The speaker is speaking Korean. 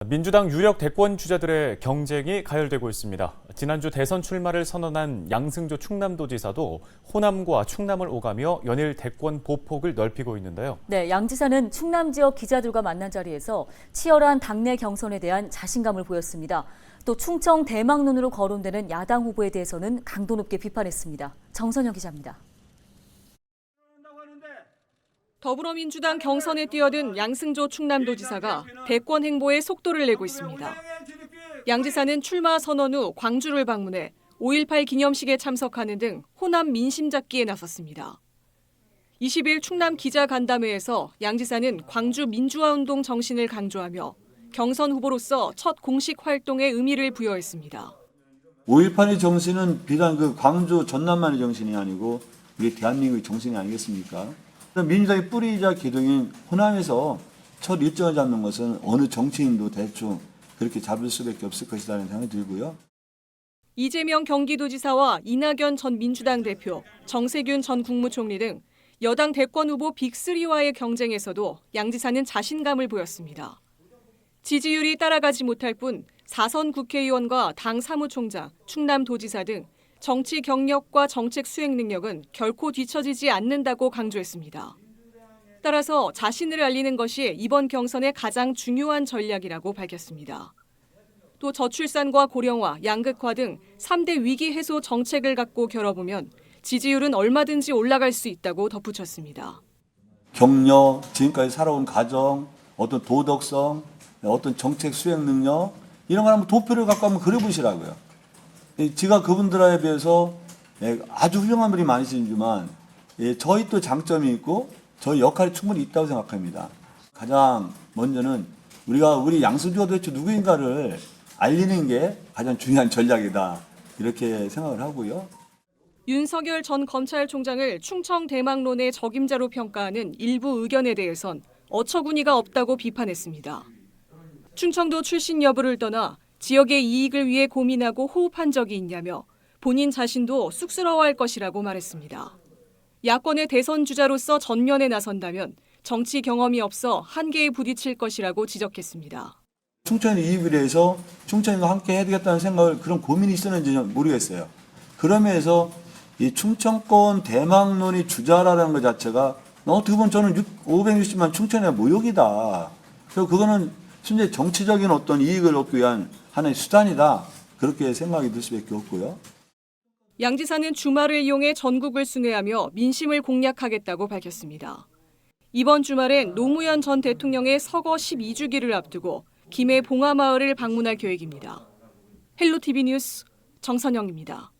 민주당 유력 대권 주자들의 경쟁이 가열되고 있습니다. 지난주 대선 출마를 선언한 양승조 충남도지사도 호남과 충남을 오가며 연일 대권 보폭을 넓히고 있는데요. 네, 양 지사는 충남 지역 기자들과 만난 자리에서 치열한 당내 경선에 대한 자신감을 보였습니다. 또 충청 대망론으로 거론되는 야당 후보에 대해서는 강도 높게 비판했습니다. 정선영 기자입니다. 더불어민주당 경선에 뛰어든 양승조 충남도지사가 대권 행보에 속도를 내고 있습니다. 양 지사는 출마 선언 후 광주를 방문해 5.18 기념식에 참석하는 등 호남 민심 잡기에 나섰습니다. 20일 충남 기자간담회에서 양 지사는 광주 민주화운동 정신을 강조하며 경선 후보로서 첫 공식 활동에 의미를 부여했습니다. 5.18의 정신은 비단 그 광주 전남만의 정신이 아니고 우리 대한민국의 정신이 아니겠습니까? 민주당의 뿌리이자 기둥인 호남에서 첫 일정을 잡는 것은 어느 정치인도 대충 그렇게 잡을 수밖에 없을 것이라는 생각이 들고요. 이재명 경기도지사와 이낙연 전 민주당 대표, 정세균 전 국무총리 등 여당 대권 후보 빅3와의 경쟁에서도 양 지사는 자신감을 보였습니다. 지지율이 따라가지 못할 뿐 4선 국회의원과 당 사무총장, 충남도지사 등 정치 경력과 정책 수행 능력은 결코 뒤처지지 않는다고 강조했습니다. 따라서 자신을 알리는 것이 이번 경선의 가장 중요한 전략이라고 밝혔습니다. 또 저출산과 고령화, 양극화 등 3대 위기 해소 정책을 갖고 겨뤄보면 지지율은 얼마든지 올라갈 수 있다고 덧붙였습니다. 경력, 지금까지 살아온 가정, 어떤 도덕성, 어떤 정책 수행 능력 이런 걸 한번 도표를 갖고 한번 그려보시라고요. 제가 그분들에 비해서 아주 훌륭한 분이 많으시지만 저희 또 장점이 있고 저희 역할이 충분히 있다고 생각합니다. 가장 먼저는 우리 양승조가 도대체 누구인가를 알리는 게 가장 중요한 전략이다 이렇게 생각을 하고요. 윤석열 전 검찰총장을 충청 대망론의 적임자로 평가하는 일부 의견에 대해선 어처구니가 없다고 비판했습니다. 충청도 출신 여부를 떠나 지역의 이익을 위해 고민하고 호흡한 적이 있냐며 본인 자신도 쑥스러워할 것이라고 말했습니다. 야권의 대선 주자로서 전면에 나선다면 정치 경험이 없어 한계에 부딪힐 것이라고 지적했습니다. 충청의 이익을 위해서 충청과 함께 해야 되겠다는 생각을 그런 고민이 있었는지 모르겠어요. 그러면서 이 충청권 대망론이 주자라는 것 자체가 어떻게 보면 저는 560만 충청의 모욕이다. 그래서 그거는 순전히 정치적인 어떤 이익을 얻기 위한 하나의 수단이다. 그렇게 생각이 들 수밖에 없고요. 양 지사는 주말을 이용해 전국을 순회하며 민심을 공략하겠다고 밝혔습니다. 이번 주말엔 노무현 전 대통령의 서거 12주기를 앞두고 김해 봉화마을을 방문할 계획입니다. 헬로티비 뉴스 정선영입니다.